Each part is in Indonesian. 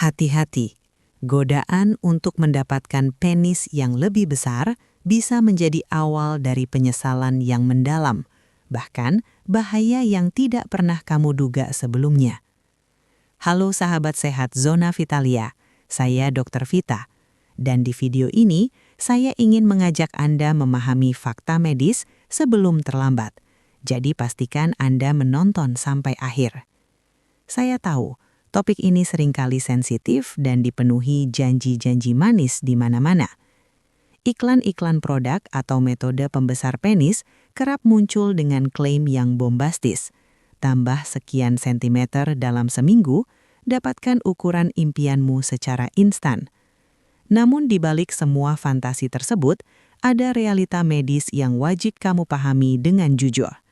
Hati-hati, godaan untuk mendapatkan penis yang lebih besar bisa menjadi awal dari penyesalan yang mendalam, bahkan bahaya yang tidak pernah kamu duga sebelumnya. Halo sahabat sehat Zona Vitalia, saya Dr. Vita. Dan di video ini, saya ingin mengajak Anda memahami fakta medis sebelum terlambat. Jadi pastikan Anda menonton sampai akhir. Saya tahu, topik ini seringkali sensitif dan dipenuhi janji-janji manis di mana-mana. Iklan-iklan produk atau metode pembesar penis kerap muncul dengan klaim yang bombastis. Tambah sekian sentimeter dalam seminggu, dapatkan ukuran impianmu secara instan. Namun di balik semua fantasi tersebut, ada realita medis yang wajib kamu pahami dengan jujur.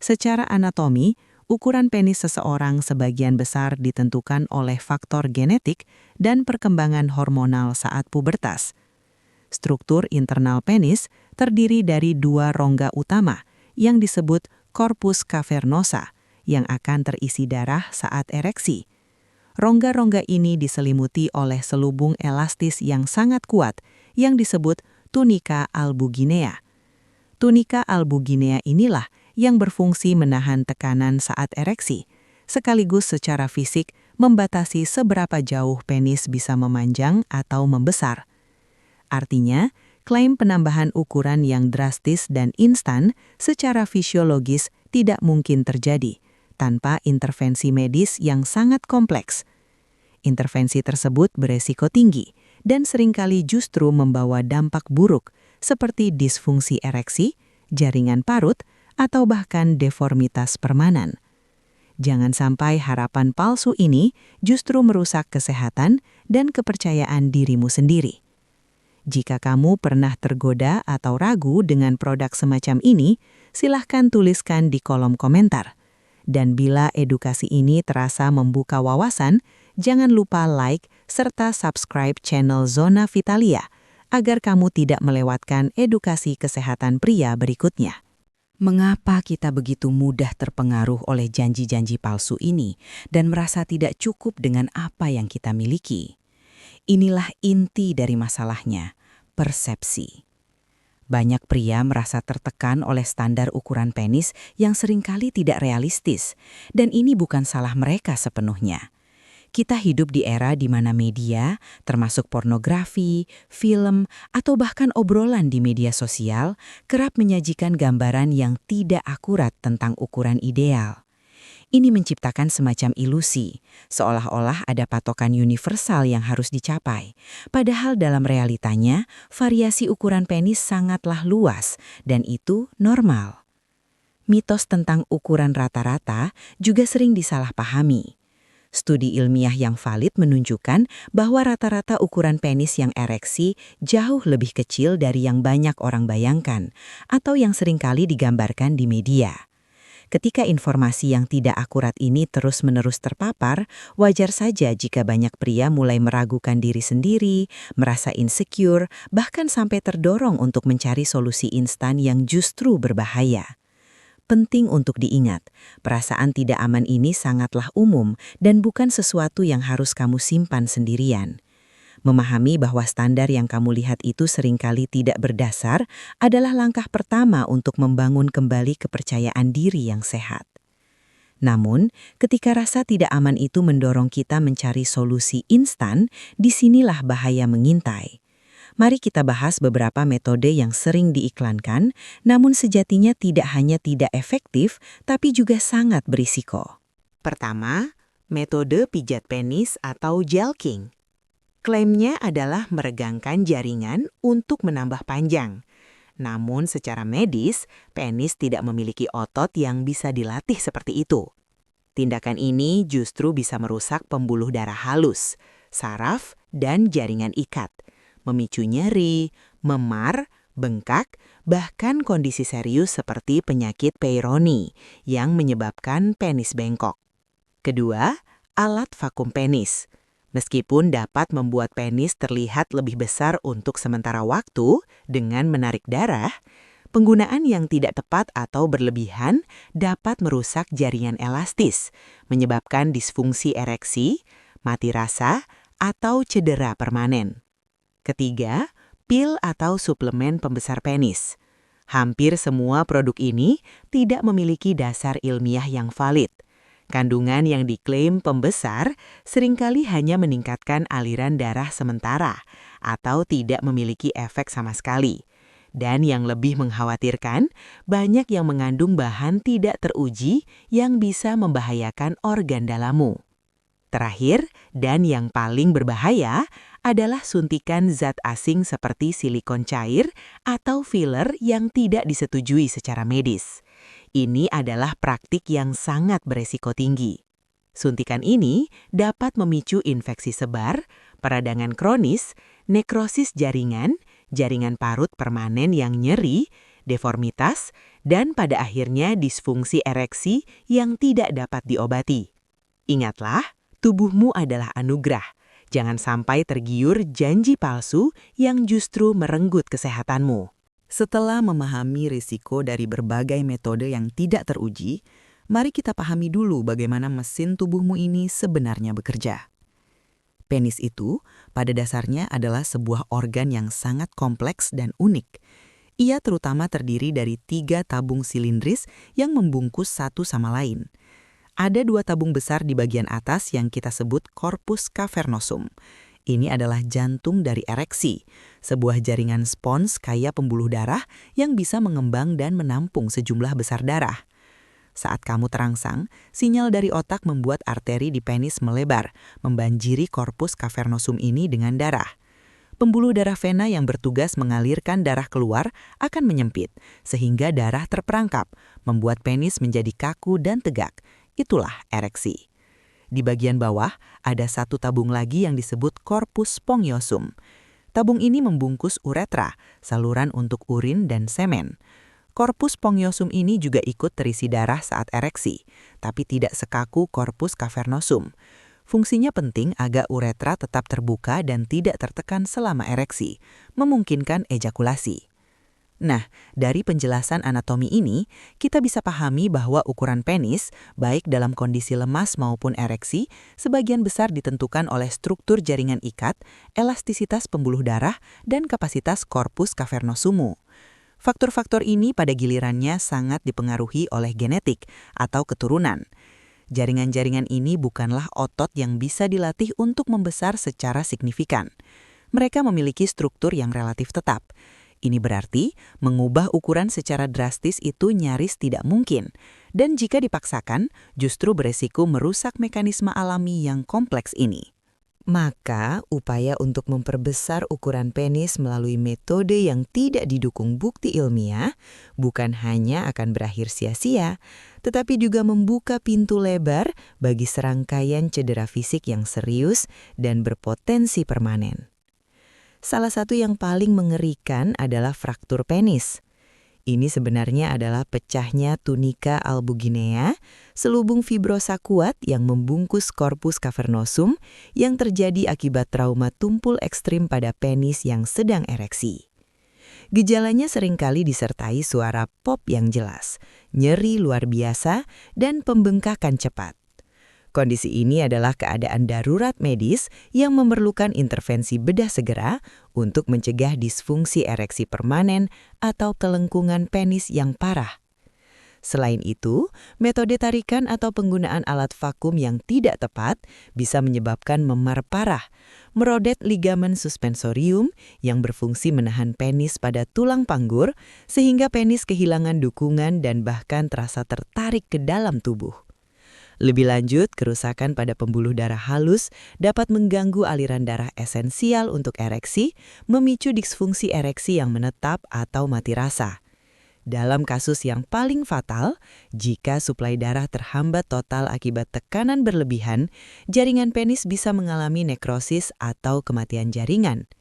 Secara anatomi, ukuran penis seseorang sebagian besar ditentukan oleh faktor genetik dan perkembangan hormonal saat pubertas. Struktur internal penis terdiri dari dua rongga utama yang disebut corpus cavernosa yang akan terisi darah saat ereksi. Rongga-rongga ini diselimuti oleh selubung elastis yang sangat kuat yang disebut tunika albuginea. Tunika albuginea inilah yang berfungsi menahan tekanan saat ereksi, sekaligus secara fisik membatasi seberapa jauh penis bisa memanjang atau membesar. Artinya, klaim penambahan ukuran yang drastis dan instan secara fisiologis tidak mungkin terjadi tanpa intervensi medis yang sangat kompleks. Intervensi tersebut beresiko tinggi dan seringkali justru membawa dampak buruk seperti disfungsi ereksi, jaringan parut, atau bahkan deformitas permanen. Jangan sampai harapan palsu ini justru merusak kesehatan dan kepercayaan dirimu sendiri. Jika kamu pernah tergoda atau ragu dengan produk semacam ini, silahkan tuliskan di kolom komentar. Dan bila edukasi ini terasa membuka wawasan, jangan lupa like serta subscribe channel Zona Vitalia agar kamu tidak melewatkan edukasi kesehatan pria berikutnya. Mengapa kita begitu mudah terpengaruh oleh janji-janji palsu ini dan merasa tidak cukup dengan apa yang kita miliki? Inilah inti dari masalahnya, persepsi. Banyak pria merasa tertekan oleh standar ukuran penis yang seringkali tidak realistis, dan ini bukan salah mereka sepenuhnya. Kita hidup di era di mana media, termasuk pornografi, film, atau bahkan obrolan di media sosial, kerap menyajikan gambaran yang tidak akurat tentang ukuran ideal. Ini menciptakan semacam ilusi, seolah-olah ada patokan universal yang harus dicapai. Padahal dalam realitanya, variasi ukuran penis sangatlah luas, dan itu normal. Mitos tentang ukuran rata-rata juga sering disalahpahami. Studi ilmiah yang valid menunjukkan bahwa rata-rata ukuran penis yang ereksi jauh lebih kecil dari yang banyak orang bayangkan, atau yang seringkali digambarkan di media. Ketika informasi yang tidak akurat ini terus-menerus terpapar, wajar saja jika banyak pria mulai meragukan diri sendiri, merasa insecure, bahkan sampai terdorong untuk mencari solusi instan yang justru berbahaya. Penting untuk diingat, perasaan tidak aman ini sangatlah umum dan bukan sesuatu yang harus kamu simpan sendirian. Memahami bahwa standar yang kamu lihat itu seringkali tidak berdasar adalah langkah pertama untuk membangun kembali kepercayaan diri yang sehat. Namun, ketika rasa tidak aman itu mendorong kita mencari solusi instan, disinilah bahaya mengintai. Mari kita bahas beberapa metode yang sering diiklankan, namun sejatinya tidak hanya tidak efektif, tapi juga sangat berisiko. Pertama, metode pijat penis atau jelking. Klaimnya adalah meregangkan jaringan untuk menambah panjang. Namun secara medis, penis tidak memiliki otot yang bisa dilatih seperti itu. Tindakan ini justru bisa merusak pembuluh darah halus, saraf, dan jaringan ikat, memicu nyeri, memar, bengkak, bahkan kondisi serius seperti penyakit Peyronie yang menyebabkan penis bengkok. Kedua, alat vakum penis. Meskipun dapat membuat penis terlihat lebih besar untuk sementara waktu dengan menarik darah, penggunaan yang tidak tepat atau berlebihan dapat merusak jaringan elastis, menyebabkan disfungsi ereksi, mati rasa, atau cedera permanen. Ketiga, pil atau suplemen pembesar penis. Hampir semua produk ini tidak memiliki dasar ilmiah yang valid. Kandungan yang diklaim pembesar seringkali hanya meningkatkan aliran darah sementara atau tidak memiliki efek sama sekali. Dan yang lebih mengkhawatirkan, banyak yang mengandung bahan tidak teruji yang bisa membahayakan organ dalammu. Terakhir, dan yang paling berbahaya, adalah suntikan zat asing seperti silikon cair atau filler yang tidak disetujui secara medis. Ini adalah praktik yang sangat beresiko tinggi. Suntikan ini dapat memicu infeksi sebar, peradangan kronis, nekrosis jaringan, jaringan parut permanen yang nyeri, deformitas, dan pada akhirnya disfungsi ereksi yang tidak dapat diobati. Ingatlah, tubuhmu adalah anugerah. Jangan sampai tergiur janji palsu yang justru merenggut kesehatanmu. Setelah memahami risiko dari berbagai metode yang tidak teruji, mari kita pahami dulu bagaimana mesin tubuhmu ini sebenarnya bekerja. Penis itu pada dasarnya adalah sebuah organ yang sangat kompleks dan unik. Ia terutama terdiri dari 3 tabung silindris yang membungkus satu sama lain. Ada 2 tabung besar di bagian atas yang kita sebut corpus cavernosum. Ini adalah jantung dari ereksi, sebuah jaringan spons kaya pembuluh darah yang bisa mengembang dan menampung sejumlah besar darah. Saat kamu terangsang, sinyal dari otak membuat arteri di penis melebar, membanjiri corpus cavernosum ini dengan darah. Pembuluh darah vena yang bertugas mengalirkan darah keluar akan menyempit, sehingga darah terperangkap, membuat penis menjadi kaku dan tegak. Itulah ereksi. Di bagian bawah, ada 1 tabung lagi yang disebut corpus spongiosum. Tabung ini membungkus uretra, saluran untuk urin dan semen. Corpus spongiosum ini juga ikut terisi darah saat ereksi, tapi tidak sekaku corpus cavernosum. Fungsinya penting agar uretra tetap terbuka dan tidak tertekan selama ereksi, memungkinkan ejakulasi. Nah, dari penjelasan anatomi ini, kita bisa pahami bahwa ukuran penis, baik dalam kondisi lemas maupun ereksi, sebagian besar ditentukan oleh struktur jaringan ikat, elastisitas pembuluh darah, dan kapasitas corpus cavernosummu. Faktor-faktor ini pada gilirannya sangat dipengaruhi oleh genetik atau keturunan. Jaringan-jaringan ini bukanlah otot yang bisa dilatih untuk membesar secara signifikan. Mereka memiliki struktur yang relatif tetap. Ini berarti mengubah ukuran secara drastis itu nyaris tidak mungkin. Dan jika dipaksakan, justru beresiko merusak mekanisme alami yang kompleks ini. Maka, upaya untuk memperbesar ukuran penis melalui metode yang tidak didukung bukti ilmiah bukan hanya akan berakhir sia-sia, tetapi juga membuka pintu lebar bagi serangkaian cedera fisik yang serius dan berpotensi permanen. Salah satu yang paling mengerikan adalah fraktur penis. Ini sebenarnya adalah pecahnya tunika albuginea, selubung fibrosa kuat yang membungkus corpus cavernosum yang terjadi akibat trauma tumpul ekstrim pada penis yang sedang ereksi. Gejalanya seringkali disertai suara pop yang jelas, nyeri luar biasa, dan pembengkakan cepat. Kondisi ini adalah keadaan darurat medis yang memerlukan intervensi bedah segera untuk mencegah disfungsi ereksi permanen atau kelengkungan penis yang parah. Selain itu, metode tarikan atau penggunaan alat vakum yang tidak tepat bisa menyebabkan memar parah, merodet ligamen suspensorium yang berfungsi menahan penis pada tulang panggur sehingga penis kehilangan dukungan dan bahkan terasa tertarik ke dalam tubuh. Lebih lanjut, kerusakan pada pembuluh darah halus dapat mengganggu aliran darah esensial untuk ereksi, memicu disfungsi ereksi yang menetap atau mati rasa. Dalam kasus yang paling fatal, jika suplai darah terhambat total akibat tekanan berlebihan, jaringan penis bisa mengalami nekrosis atau kematian jaringan.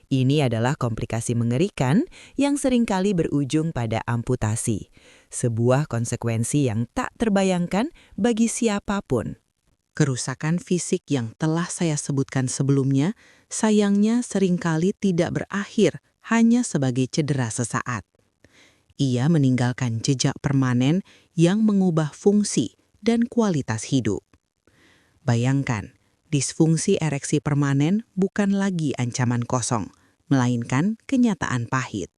Ini adalah komplikasi mengerikan yang seringkali berujung pada amputasi, sebuah konsekuensi yang tak terbayangkan bagi siapapun. Kerusakan fisik yang telah saya sebutkan sebelumnya, sayangnya seringkali tidak berakhir hanya sebagai cedera sesaat. Ia meninggalkan jejak permanen yang mengubah fungsi dan kualitas hidup. Bayangkan, Disfungsi ereksi permanen bukan lagi ancaman kosong, melainkan kenyataan pahit.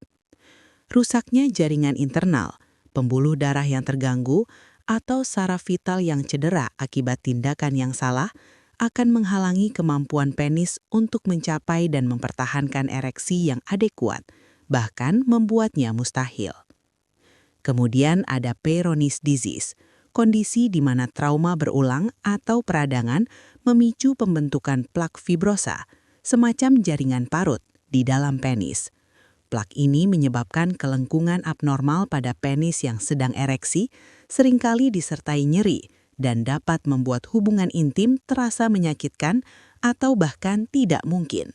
Rusaknya jaringan internal, pembuluh darah yang terganggu, atau saraf vital yang cedera akibat tindakan yang salah akan menghalangi kemampuan penis untuk mencapai dan mempertahankan ereksi yang adekuat, bahkan membuatnya mustahil. Kemudian ada Peyronie's disease, kondisi di mana trauma berulang atau peradangan memicu pembentukan plak fibrosa, semacam jaringan parut di dalam penis. Plak ini menyebabkan kelengkungan abnormal pada penis yang sedang ereksi, seringkali disertai nyeri, dan dapat membuat hubungan intim terasa menyakitkan atau bahkan tidak mungkin.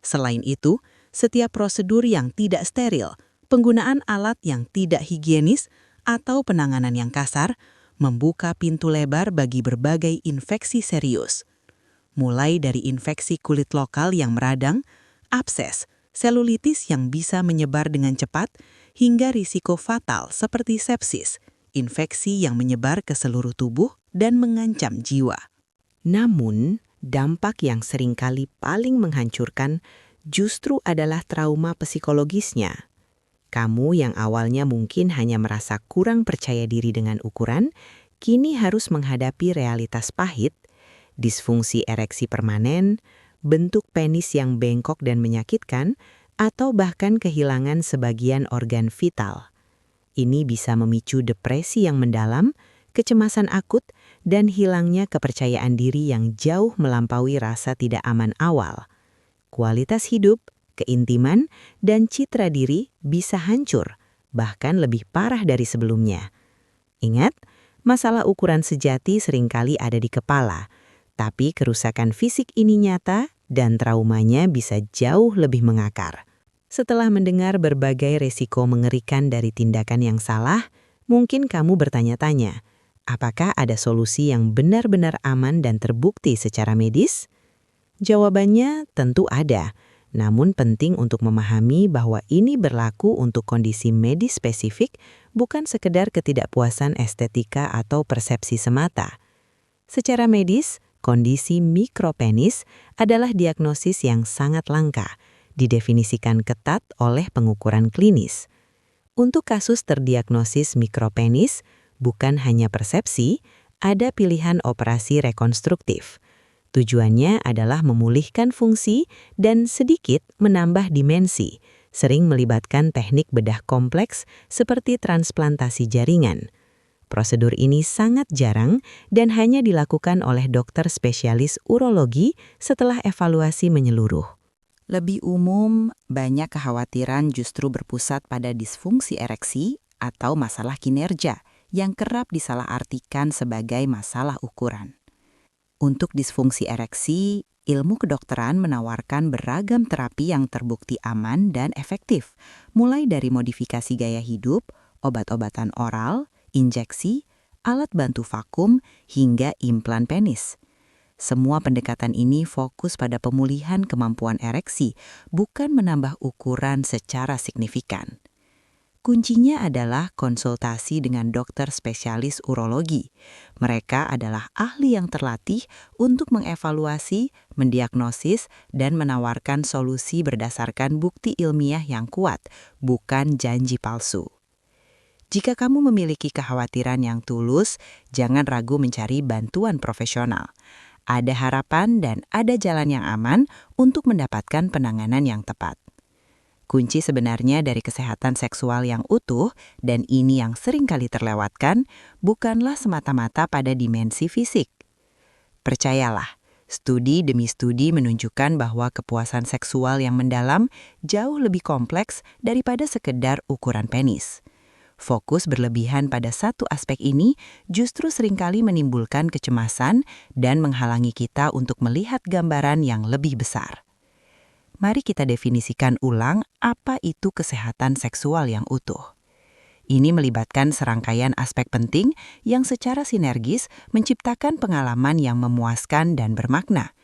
Selain itu, setiap prosedur yang tidak steril, penggunaan alat yang tidak higienis, atau penanganan yang kasar, membuka pintu lebar bagi berbagai infeksi serius. Mulai dari infeksi kulit lokal yang meradang, abses, selulitis yang bisa menyebar dengan cepat, hingga risiko fatal seperti sepsis, infeksi yang menyebar ke seluruh tubuh dan mengancam jiwa. Namun, dampak yang seringkali paling menghancurkan justru adalah trauma psikologisnya. Kamu yang awalnya mungkin hanya merasa kurang percaya diri dengan ukuran, kini harus menghadapi realitas pahit, disfungsi ereksi permanen, bentuk penis yang bengkok dan menyakitkan, atau bahkan kehilangan sebagian organ vital. Ini bisa memicu depresi yang mendalam, kecemasan akut, dan hilangnya kepercayaan diri yang jauh melampaui rasa tidak aman awal. Kualitas hidup, keintiman, dan citra diri bisa hancur, bahkan lebih parah dari sebelumnya. Ingat, masalah ukuran sejati seringkali ada di kepala, tapi kerusakan fisik ini nyata dan traumanya bisa jauh lebih mengakar. Setelah mendengar berbagai resiko mengerikan dari tindakan yang salah, mungkin kamu bertanya-tanya, apakah ada solusi yang benar-benar aman dan terbukti secara medis? Jawabannya tentu ada, namun penting untuk memahami bahwa ini berlaku untuk kondisi medis spesifik, bukan sekedar ketidakpuasan estetika atau persepsi semata. Secara medis, kondisi mikropenis adalah diagnosis yang sangat langka, didefinisikan ketat oleh pengukuran klinis. Untuk kasus terdiagnosis mikropenis, bukan hanya persepsi, ada pilihan operasi rekonstruktif. Tujuannya adalah memulihkan fungsi dan sedikit menambah dimensi, sering melibatkan teknik bedah kompleks seperti transplantasi jaringan. Prosedur ini sangat jarang dan hanya dilakukan oleh dokter spesialis urologi setelah evaluasi menyeluruh. Lebih umum, banyak kekhawatiran justru berpusat pada disfungsi ereksi atau masalah kinerja yang kerap disalahartikan sebagai masalah ukuran. Untuk disfungsi ereksi, ilmu kedokteran menawarkan beragam terapi yang terbukti aman dan efektif, mulai dari modifikasi gaya hidup, obat-obatan oral, injeksi, alat bantu vakum, hingga implan penis. Semua pendekatan ini fokus pada pemulihan kemampuan ereksi, bukan menambah ukuran secara signifikan. Kuncinya adalah konsultasi dengan dokter spesialis urologi. Mereka adalah ahli yang terlatih untuk mengevaluasi, mendiagnosis, dan menawarkan solusi berdasarkan bukti ilmiah yang kuat, bukan janji palsu. Jika kamu memiliki kekhawatiran yang tulus, jangan ragu mencari bantuan profesional. Ada harapan dan ada jalan yang aman untuk mendapatkan penanganan yang tepat. Kunci sebenarnya dari kesehatan seksual yang utuh, dan ini yang sering kali terlewatkan, bukanlah semata-mata pada dimensi fisik. Percayalah, studi demi studi menunjukkan bahwa kepuasan seksual yang mendalam jauh lebih kompleks daripada sekedar ukuran penis. Fokus berlebihan pada satu aspek ini justru seringkali menimbulkan kecemasan dan menghalangi kita untuk melihat gambaran yang lebih besar. Mari kita definisikan ulang apa itu kesehatan seksual yang utuh. Ini melibatkan serangkaian aspek penting yang secara sinergis menciptakan pengalaman yang memuaskan dan bermakna.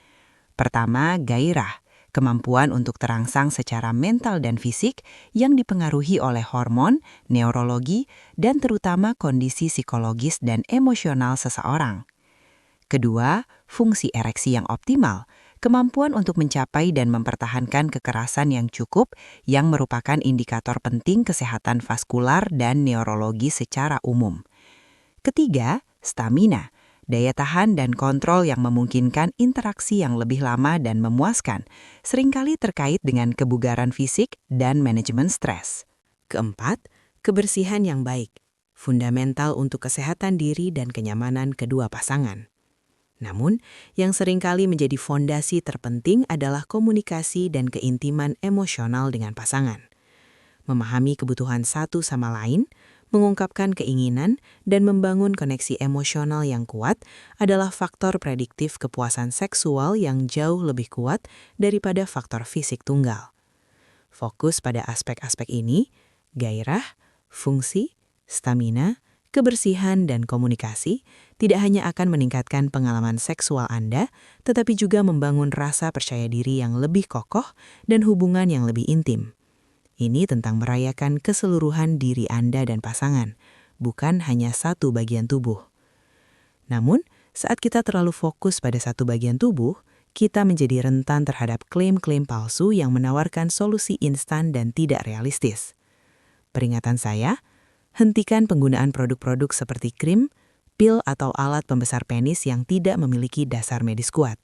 Pertama, gairah. Kemampuan untuk terangsang secara mental dan fisik yang dipengaruhi oleh hormon, neurologi, dan terutama kondisi psikologis dan emosional seseorang. Kedua, fungsi ereksi yang optimal, kemampuan untuk mencapai dan mempertahankan kekerasan yang cukup yang merupakan indikator penting kesehatan vaskular dan neurologi secara umum. Ketiga, stamina, daya tahan dan kontrol yang memungkinkan interaksi yang lebih lama dan memuaskan, seringkali terkait dengan kebugaran fisik dan manajemen stres. Keempat, kebersihan yang baik, fundamental untuk kesehatan diri dan kenyamanan kedua pasangan. Namun, yang seringkali menjadi fondasi terpenting adalah komunikasi dan keintiman emosional dengan pasangan. Memahami kebutuhan satu sama lain, mengungkapkan keinginan, dan membangun koneksi emosional yang kuat adalah faktor prediktif kepuasan seksual yang jauh lebih kuat daripada faktor fisik tunggal. Fokus pada aspek-aspek ini, gairah, fungsi, stamina, kebersihan, dan komunikasi tidak hanya akan meningkatkan pengalaman seksual Anda, tetapi juga membangun rasa percaya diri yang lebih kokoh dan hubungan yang lebih intim. Ini tentang merayakan keseluruhan diri Anda dan pasangan, bukan hanya satu bagian tubuh. Namun, saat kita terlalu fokus pada satu bagian tubuh, kita menjadi rentan terhadap klaim-klaim palsu yang menawarkan solusi instan dan tidak realistis. Peringatan saya, hentikan penggunaan produk-produk seperti krim, pil atau alat pembesar penis yang tidak memiliki dasar medis kuat.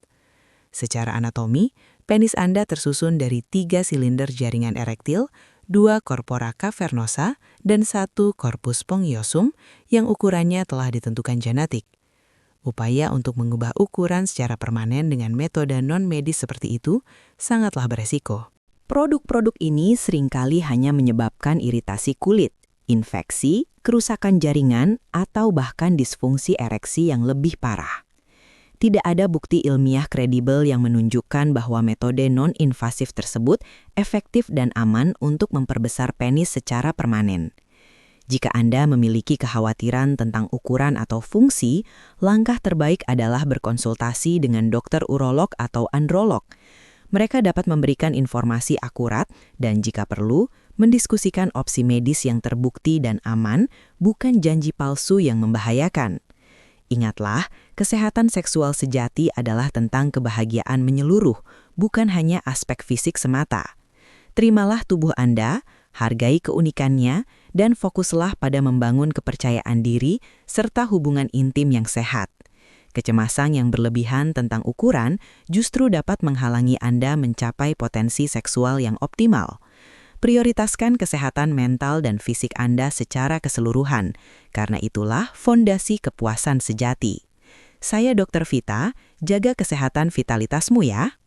Secara anatomi, penis Anda tersusun dari 3 silinder jaringan erektil, 2 corpora cavernosa, dan 1 corpus spongiosum yang ukurannya telah ditentukan genetik. Upaya untuk mengubah ukuran secara permanen dengan metode non-medis seperti itu sangatlah beresiko. Produk-produk ini seringkali hanya menyebabkan iritasi kulit, infeksi, kerusakan jaringan, atau bahkan disfungsi ereksi yang lebih parah. Tidak ada bukti ilmiah kredibel yang menunjukkan bahwa metode non-invasif tersebut efektif dan aman untuk memperbesar penis secara permanen. Jika Anda memiliki kekhawatiran tentang ukuran atau fungsi, langkah terbaik adalah berkonsultasi dengan dokter urolog atau androlog. Mereka dapat memberikan informasi akurat dan jika perlu, mendiskusikan opsi medis yang terbukti dan aman, bukan janji palsu yang membahayakan. Ingatlah, kesehatan seksual sejati adalah tentang kebahagiaan menyeluruh, bukan hanya aspek fisik semata. Terimalah tubuh Anda, hargai keunikannya, dan fokuslah pada membangun kepercayaan diri serta hubungan intim yang sehat. Kecemasan yang berlebihan tentang ukuran justru dapat menghalangi Anda mencapai potensi seksual yang optimal. Prioritaskan kesehatan mental dan fisik Anda secara keseluruhan, karena itulah fondasi kepuasan sejati. Saya Dr. Vita, jaga kesehatan vitalitasmu ya.